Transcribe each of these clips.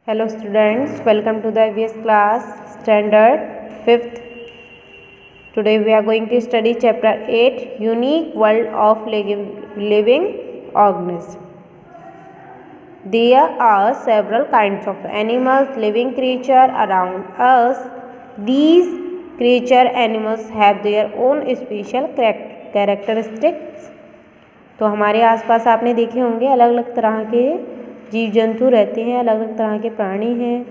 Hello students, welcome to the IVS class standard 5th. Today we are going to study chapter 8 Unique World of Living Organisms. There are several kinds of animals, living creatures around us. These animals have their own special characteristics. तो हमारे आसपास आपने देखे होंगे अलग अलग तरह के जीव जंतु रहते हैं, अलग अलग तरह के प्राणी हैं।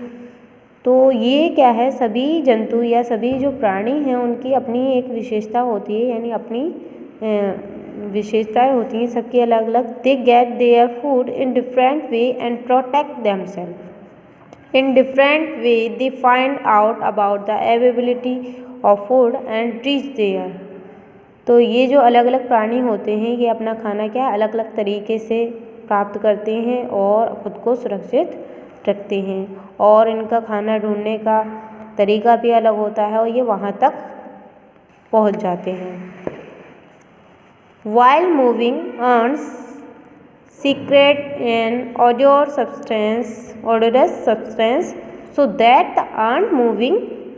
तो ये क्या है, सभी जंतु या सभी जो प्राणी हैं उनकी अपनी एक विशेषता होती है, यानी अपनी विशेषताएं होती हैं सबकी अलग अलग। They get their food in different way and protect themself in different way. They find out about the availability of food and reach there. तो ये जो अलग अलग प्राणी होते हैं ये अपना खाना क्या अलग अलग तरीके से प्राप्त करते हैं और खुद को सुरक्षित रखते हैं, और इनका खाना ढूंढने का तरीका भी अलग होता है और ये वहाँ तक पहुँच जाते हैं। While moving ants secrete an odorous substance so that the ant moving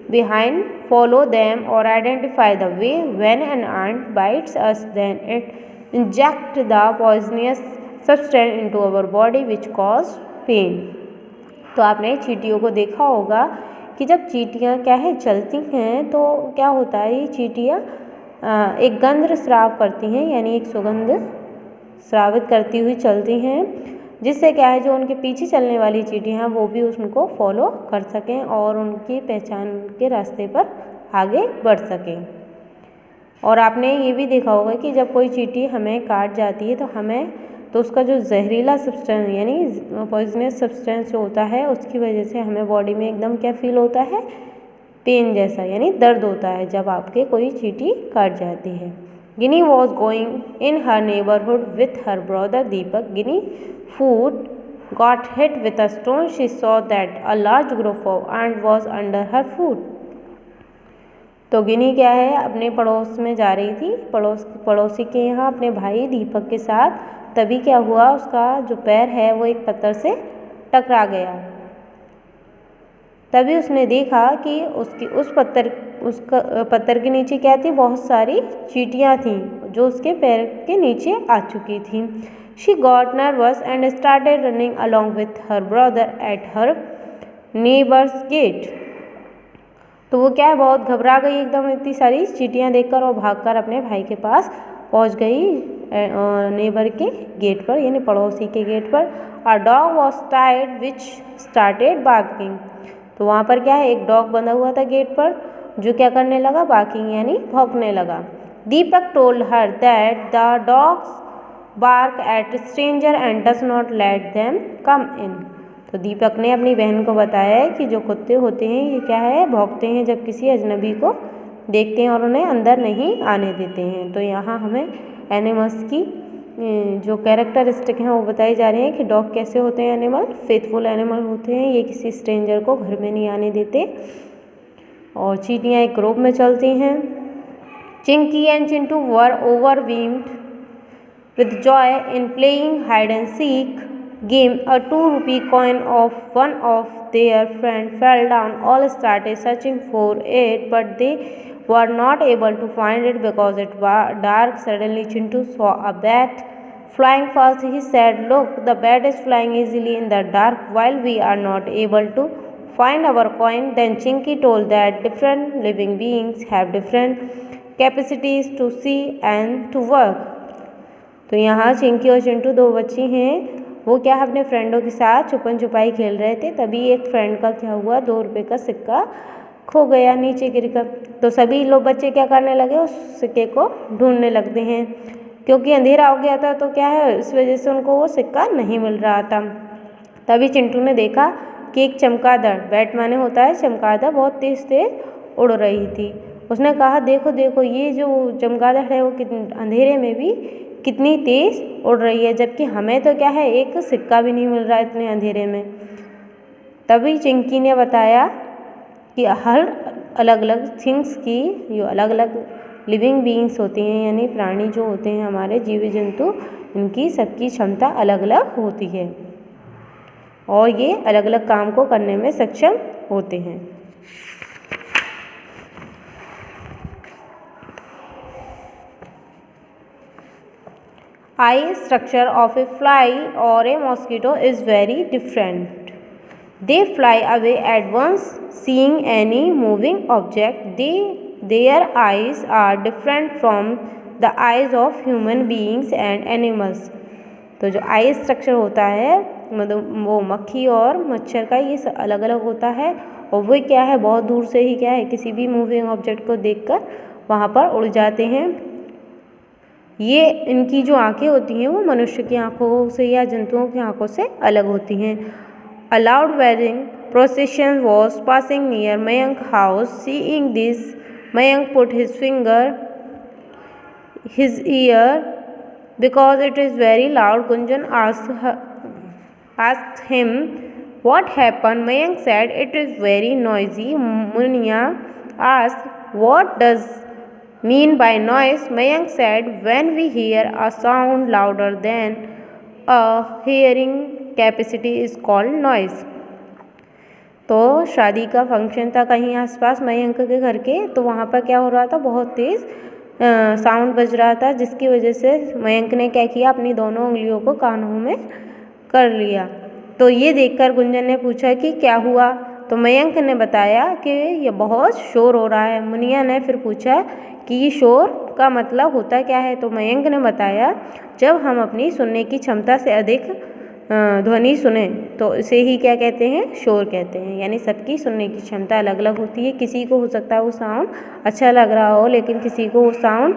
behind follow them or identify the way. When an ant bites us, then it injects the poisonous substance into our body which cause pain. तो आपने चींटियों को देखा होगा कि जब चींटियाँ क्या है चलती हैं तो क्या होता है, ये चींटियाँ एक गंध स्राव करती हैं, यानी एक सुगंध स्रावित करती हुई चलती हैं, जिससे क्या है जो उनके पीछे चलने वाली चींटियाँ हैं वो भी उनको फॉलो कर सकें और उनकी पहचान के रास्ते पर आगे बढ़ सकें। और आपने ये भी देखा होगा कि जब कोई चींटी हमें काट जाती है तो उसका जो जहरीला सब्सटेंस यानी पॉइजनस सब्सटेंस जो होता है उसकी वजह से हमें बॉडी में एकदम क्या फील होता है, पेन जैसा, यानी दर्द होता है जब आपके कोई चींटी काट जाती है। Ginny was going in her neighbourhood with her brother Deepak. Ginny foot got hit with a stone. She saw that a large group of ants was under her foot. तो गिनी क्या है अपने पड़ोस में जा रही थी, पड़ोसी के यहाँ अपने भाई दीपक के साथ। तभी क्या हुआ, उसका जो पैर है वो एक पत्थर से टकरा गया। तभी उसने देखा कि उस पत्थर के नीचे क्या थी, बहुत सारी चींटियाँ थीं जो उसके पैर के नीचे आ चुकी थीं। She got nervous and started running along with her brother at her neighbor's gate. तो वो क्या है बहुत घबरा गई एकदम इतनी सारी चींटियाँ देखकर और भागकर अपने भाई के पास पहुंच गई नेबर के गेट पर, यानी पड़ोसी के गेट पर। A dog was tied which started barking. तो वहाँ पर क्या है एक डॉग बंधा हुआ था गेट पर जो क्या करने लगा, बार्किंग यानी भौंकने लगा। दीपक told her that the dogs bark at stranger and does not let them come in. तो दीपक ने अपनी बहन को बताया है कि जो कुत्ते होते हैं ये क्या है भौंकते हैं जब किसी अजनबी को देखते हैं और उन्हें अंदर नहीं आने देते हैं। तो यहाँ हमें एनिमल्स की जो कैरेक्टरिस्टिक हैं वो बताई जा रही हैं कि डॉग कैसे होते हैं, एनिमल फेथफुल एनिमल होते हैं, ये किसी स्ट्रेंजर को घर में नहीं आने देते। और चींटियाँ एक ग्रुप में चलती हैं। Chinki and Chintu were overwhelmed with joy in playing hide and seek game. A 2 rupee coin of one of their friends fell down. All started searching for it, but they were not able to find it because it was dark. Suddenly Chintu saw a bat flying fast. He said, "Look, the bat is flying easily in the dark while we are not able to find our coin." Then Chinky told that different living beings have different capacities to see and to work. तो यहाँ चिंकी और चिंटू दो बच्चे हैं, वो क्या है अपने फ्रेंडों के साथ छुपन छुपाई खेल रहे थे। तभी एक फ्रेंड का क्या हुआ, 2 रुपये का सिक्का खो गया, नीचे गिर कर। तो सभी लोग बच्चे क्या करने लगे, उस सिक्के को ढूंढने लगते हैं। क्योंकि अंधेरा हो गया था तो क्या है इस वजह से उनको वो सिक्का नहीं मिल रहा था। तभी चिंटू ने देखा कि एक चमगादड़, बैट माने होता है चमगादड़, बहुत तेज उड़ रही थी। उसने कहा देखो देखो ये जो चमगादड़ है वो अंधेरे में भी कितनी तेज उड़ रही है, जबकि हमें तो क्या है एक सिक्का भी नहीं मिल रहा है इतने अंधेरे में। तभी चिंकी ने बताया कि हर अलग अलग थिंग्स की जो अलग अलग लिविंग बीइंग्स होती हैं, यानी प्राणी जो होते हैं हमारे जीव जंतु, इनकी सबकी क्षमता अलग अलग होती है। और ये अलग अलग काम को करने में सक्षम होते हैं। Eye structure of a fly or a mosquito is very different. They fly away at once, seeing any moving object. Their eyes are different from the eyes of human beings and animals. तो जो आई structure होता है मतलब वो मक्खी और मच्छर का ये अलग अलग होता है, और वो क्या है बहुत दूर से ही क्या है किसी भी मूविंग ऑब्जेक्ट को देखकर वहाँ पर उड़ जाते हैं। ये इनकी जो आँखें होती हैं वो मनुष्य की आँखों से या जंतुओं की आँखों से अलग होती हैं। A loud wedding procession was passing near Mayank's house. Seeing this, Mayank put his finger his ear because it is very loud. Gunjan asked him what happened. Mayank said it is very noisy. Munia asked what does mean by noise. Mayank said when we hear a sound louder than a hearing capacity is called noise. तो शादी का function था कहीं आसपास मयंक के घर के, तो वहाँ पर क्या हो रहा था बहुत तेज़ साउंड बज रहा था, जिसकी वजह से मयंक ने क्या किया अपनी दोनों उंगलियों को कानों में कर लिया। तो ये देखकर गुंजन ने पूछा कि क्या हुआ, तो मयंक ने बताया कि ये बहुत शोर हो रहा है। मुनिया ने फिर पूछा कि ये शोर का मतलब होता क्या है, तो मयंक ने बताया जब हम अपनी सुनने की क्षमता से अधिक ध्वनि सुने तो इसे ही क्या कहते हैं, शोर कहते हैं। यानी सबकी सुनने की क्षमता अलग अलग होती है। किसी को हो सकता है वो साउंड अच्छा लग रहा हो, लेकिन किसी को वो साउंड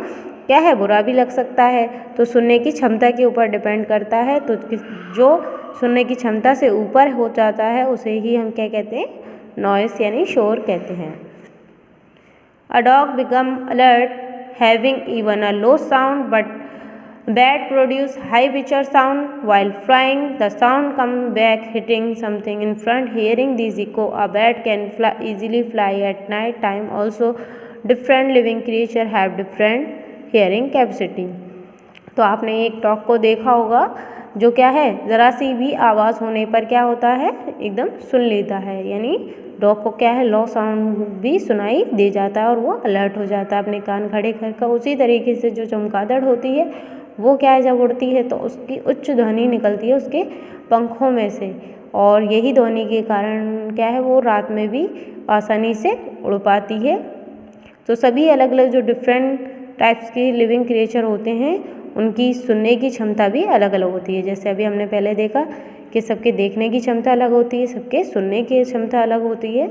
क्या है बुरा भी लग सकता है। तो सुनने की क्षमता के ऊपर डिपेंड करता है। तो जो सुनने की क्षमता से ऊपर हो जाता है उसे ही हम क्या कहते हैं, नॉइस यानी शोर कहते हैं। A dog become alert having even a low sound, but bat produce high pitched sound while flying. The sound come back hitting something in front. Hearing these echo, a bat can easily fly at night time. Also, different living creature have different hearing capacity. तो आपने एक dog को देखा होगा जो क्या है ज़रा सी भी आवाज़ होने पर क्या होता है एकदम सुन लेता है। यानी डॉग को क्या है लो साउंड भी सुनाई दे जाता है और वो अलर्ट हो जाता है अपने कान खड़े कर। उसी तरीके से जो चमगादड़ होती है वो क्या है जब उड़ती है तो उसकी उच्च ध्वनि निकलती है उसके पंखों में से, और यही ध्वनि के कारण क्या है वो रात में भी आसानी से उड़ पाती है। तो सभी अलग अलग जो डिफरेंट टाइप्स के लिविंग क्रिएचर होते हैं उनकी सुनने की क्षमता भी अलग अलग होती है। जैसे अभी हमने पहले देखा कि सबके देखने की क्षमता अलग होती है, सबके सुनने की क्षमता अलग होती है।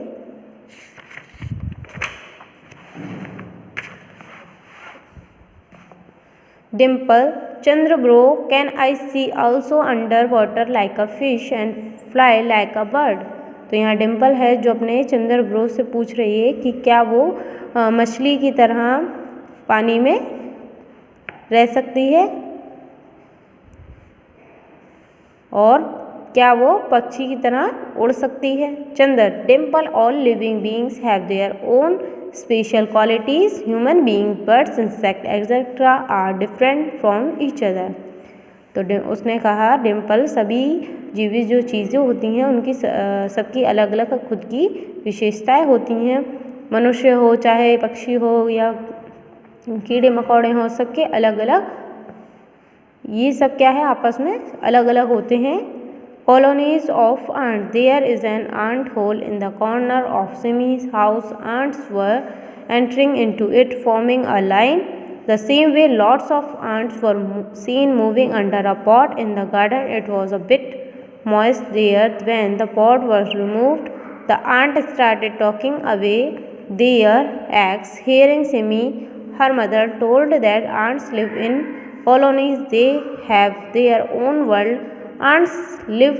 Dimple, Chandra bro, can I see also under water like a fish and fly like a bird. तो यहाँ डिम्पल है जो अपने चंद्र ब्रो से पूछ रही है कि क्या वो मछली की तरह पानी में रह सकती है और क्या वो पक्षी की तरह उड़ सकती है। Chandra, Dimple, all living beings have their own special qualities. Human being, birds, insect etcetera are different from each other. तो उसने कहा डिम्पल सभी जीवित जो चीज़ें होती हैं उनकी सबकी अलग अलग खुद की विशेषताएं होती हैं। मनुष्य हो चाहे पक्षी हो या कीड़े मकोड़े हों, सबके अलग अलग ये सब क्या है आपस में अलग अलग होते हैं। Colonies of ants. There is an ant hole in the corner of Simi's house. Ants were entering into it, forming a line. The same way, lots of ants were seen moving under a pot in the garden. It was a bit moist there. When the pot was removed, the ants started talking away their eggs. Hearing Simi, her mother told that ants live in colonies. They have their own world. Ants live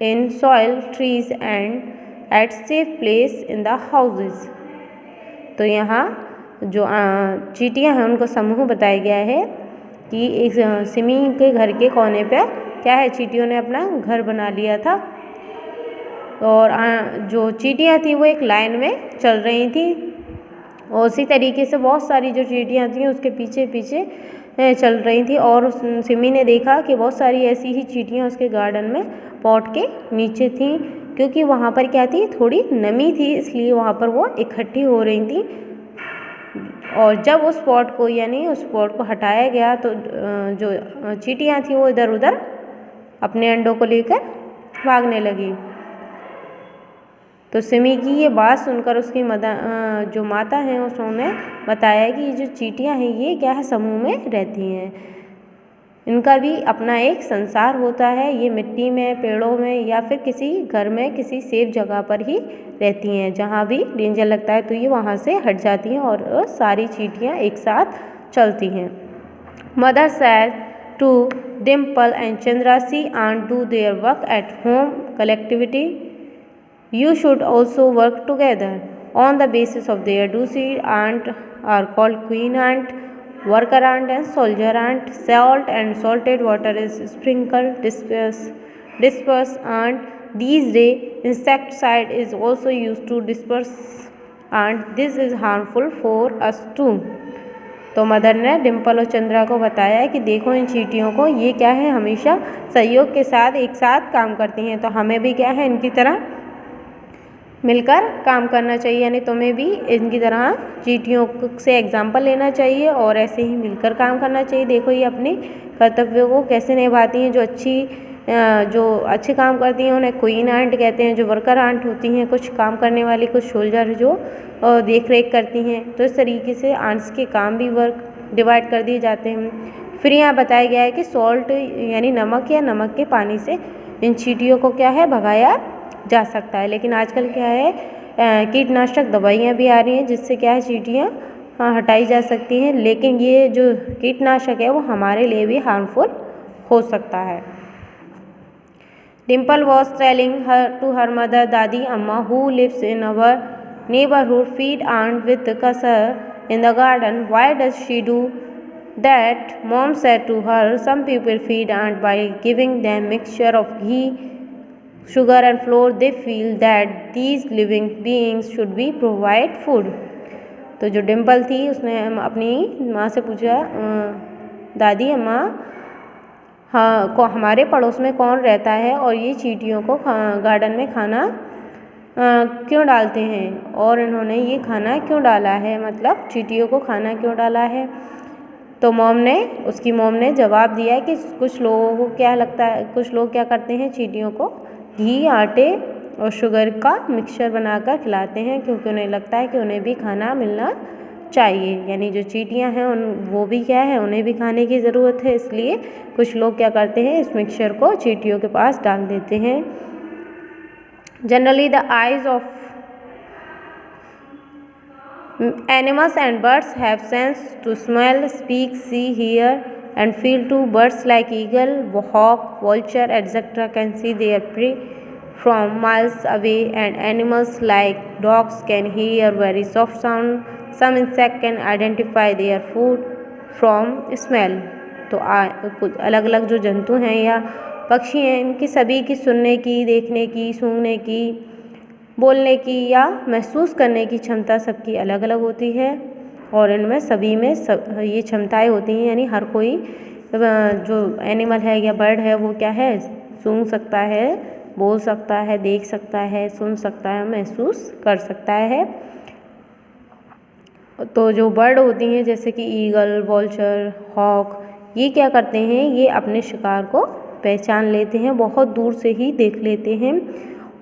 in soil, trees and at safe place in the houses. तो यहाँ जो चींटियाँ हैं उनको समूह बताया गया है कि एक सिमी के घर के कोने पे क्या है चींटियों ने अपना घर बना लिया था, और जो चींटियाँ थी वो एक लाइन में चल रही थी, और उसी तरीके से बहुत सारी जो चींटियाँ थी उसके पीछे पीछे चल रही थी। और सिमी ने देखा कि बहुत सारी ऐसी ही चींटियाँ उसके गार्डन में पॉट के नीचे थी, क्योंकि वहाँ पर क्या थी, थोड़ी नमी थी, इसलिए वहाँ पर वो इकट्ठी हो रही थी। और जब उस पॉट को यानी उस पॉट को हटाया गया तो जो चींटियाँ थी वो इधर उधर अपने अंडों को लेकर भागने लगी। तो सिमी की ये बात सुनकर उसकी जो माता हैं उन्होंने बताया कि ये जो चींटियाँ हैं ये क्या है, समूह में रहती हैं, इनका भी अपना एक संसार होता है, ये मिट्टी में, पेड़ों में या फिर किसी घर में किसी सेफ जगह पर ही रहती हैं। जहाँ भी डेंजर लगता है तो ये वहाँ से हट जाती हैं और सारी चींटियाँ एक साथ चलती हैं। Mother said to Dimple and Chandra, see and do their work at home collectivity, you should also work together on the basis of their duty. Ant are called queen ant, worker ant and soldier ant. Salt and salted water is sprinkled, disperse ant. These days insecticide is also used to disperse ant. This is harmful for us too. तो mother ने डिम्पल और चंद्रा को बताया है कि देखो इन चींटियों को, ये क्या है, हमेशा सहयोग के साथ एक साथ काम करती हैं, तो हमें भी क्या है इनकी तरह मिलकर काम करना चाहिए, यानी तुम्हें भी इनकी तरह चींटियों से एग्जाम्पल लेना चाहिए और ऐसे ही मिलकर काम करना चाहिए। देखो ये अपने कर्तव्यों को कैसे निभाती हैं, जो अच्छे काम करती हैं उन्हें क्वीन आंट कहते हैं, जो वर्कर आंट होती हैं कुछ काम करने वाली, कुछ सोल्जर जो देख रेख करती हैं। तो इस तरीके से आंट्स के काम भी वर्क डिवाइड कर दिए जाते हैं। फिर यहाँ बताया गया है कि सॉल्ट यानी नमक या नमक के पानी से इन चींटियों को क्या है भगाया जा सकता है, लेकिन आजकल क्या है कीटनाशक दवाइयाँ भी आ रही हैं जिससे क्या है चींटियाँ हटाई जा सकती हैं, लेकिन ये जो कीटनाशक है वो हमारे लिए भी हार्मफुल हो सकता है। Dimple was telling to her mother, Dadi Amma who lives in our neighbourhood feed ant with कसर in the garden, why does she do that? Mom said to her, some people feed ant by giving them mixture of ghee, sugar and flour. They feel that these living beings should be provide food. तो जो डिम्पल थी उसने अपनी माँ से पूछा, दादी अम्मा हाँ हमारे पड़ोस में कौन रहता है और ये चींटियों को गार्डन में खाना क्यों डालते हैं, और इन्होंने ये खाना क्यों डाला है, मतलब चींटियों को खाना क्यों डाला है। तो उसकी मॉम ने जवाब दिया कि कुछ लोगों को क्या लगता है, कुछ लोग क्या करते हैं चींटियों को घी, आटे और शुगर का मिक्सचर बनाकर खिलाते हैं, क्योंकि उन्हें लगता है कि उन्हें भी खाना मिलना चाहिए, यानी जो चींटियां हैं वो भी क्या है, उन्हें भी खाने की ज़रूरत है, इसलिए कुछ लोग क्या करते हैं इस मिक्सचर को चींटियों के पास डाल देते हैं। Generally the eyes of animals and birds have sense to smell, speak, see, hear and feel too. Birds like eagle, hawk, vulture, etc. can see their prey from miles away, and animals like dogs can hear very soft sound. Some insects can identify their food from smell. तो कुछ अलग अलग जो जंतु हैं या पक्षी हैं, इनकी सभी की सुनने की, देखने की, सूंघने की, बोलने की या महसूस करने की क्षमता सबकी अलग अलग होती है, और इनमें सभी में ये क्षमताएं होती हैं, यानी हर कोई जो एनिमल है या बर्ड है वो क्या है सूंघ सकता है, बोल सकता है, देख सकता है, सुन सकता है, महसूस कर सकता है। तो जो बर्ड होती हैं जैसे कि ईगल, वॉल्चर, हॉक, ये क्या करते हैं, ये अपने शिकार को पहचान लेते हैं, बहुत दूर से ही देख लेते हैं।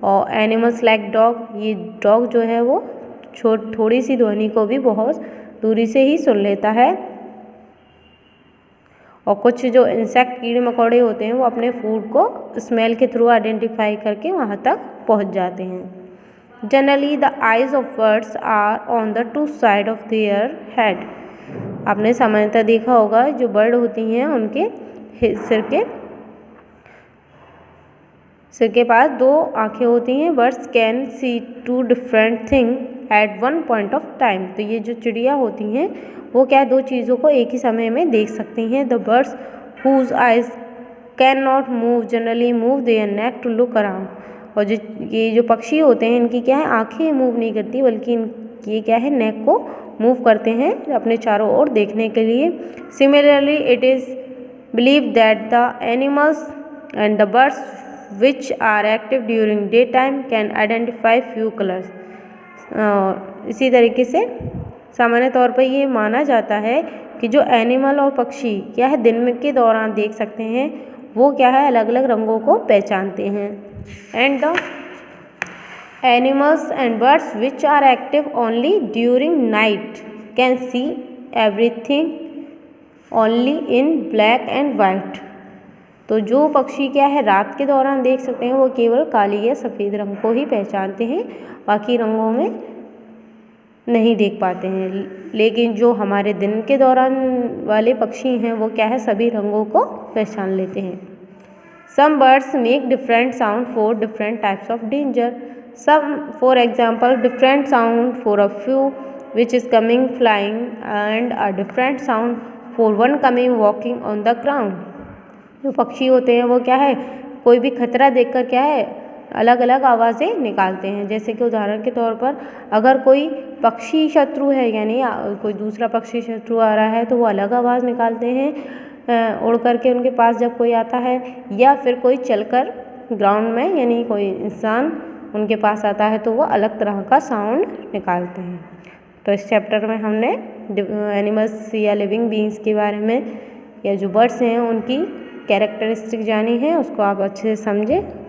और एनिमल्स लाइक डॉग, ये डॉग जो है वो थोड़ी सी ध्वनि को भी बहुत दूरी से ही सुन लेता है। और कुछ जो इंसेक्ट कीड़े मकोड़े होते हैं वो अपने फूड को स्मेल के थ्रू आइडेंटिफाई करके वहाँ तक पहुँच जाते हैं। Generally the eyes of birds are on the two side of their head. आपने सामान्यतः देखा होगा जो बर्ड होती हैं उनके सिर के पास दो आँखें होती हैं। Birds can see two different thing at one point of time. तो ये जो चिड़िया होती हैं वो क्या दो चीज़ों को एक ही समय में देख सकती हैं। The birds whose eyes can not move generally move their neck to look around. और ये जो पक्षी होते हैं इनकी क्या है आँखें मूव नहीं करती, बल्कि ये क्या है नेक को मूव करते हैं अपने चारों ओर देखने के लिए। Similarly it is believe that the animals and the birds which are active during daytime can identify few colors। इसी तरीके से सामान्य तौर पर ये माना जाता है कि जो एनिमल और पक्षी क्या है दिन में के दौरान देख सकते हैं वो क्या है अलग अलग रंगों को पहचानते हैं। And the animals and birds which are active only during night can see everything only in black and white. तो जो पक्षी क्या है रात के दौरान देख सकते हैं वो केवल काली या सफ़ेद रंग को ही पहचानते हैं, बाकी रंगों में नहीं देख पाते हैं। लेकिन जो हमारे दिन के दौरान वाले पक्षी हैं वो क्या है सभी रंगों को पहचान लेते हैं। Some birds make different sound for different types of danger. Some for example different sound for a few which is coming flying and a different sound for one coming walking on the ground. जो पक्षी होते हैं वो क्या है कोई भी खतरा देखकर क्या है अलग अलग आवाज़ें निकालते हैं। जैसे कि उदाहरण के तौर पर अगर कोई पक्षी शत्रु है यानी कोई दूसरा पक्षी शत्रु आ रहा है तो वो अलग आवाज़ निकालते हैं उड़ करके उनके पास जब कोई आता है, या फिर कोई चलकर ग्राउंड में यानी कोई इंसान उनके पास आता है तो वो अलग तरह का साउंड निकालते हैं। तो इस चैप्टर में हमने एनिमल्स या लिविंग बीइंग्स के बारे में या जो बर्ड्स हैं उनकी कैरेक्टरिस्टिक जानी है, उसको आप अच्छे से समझें।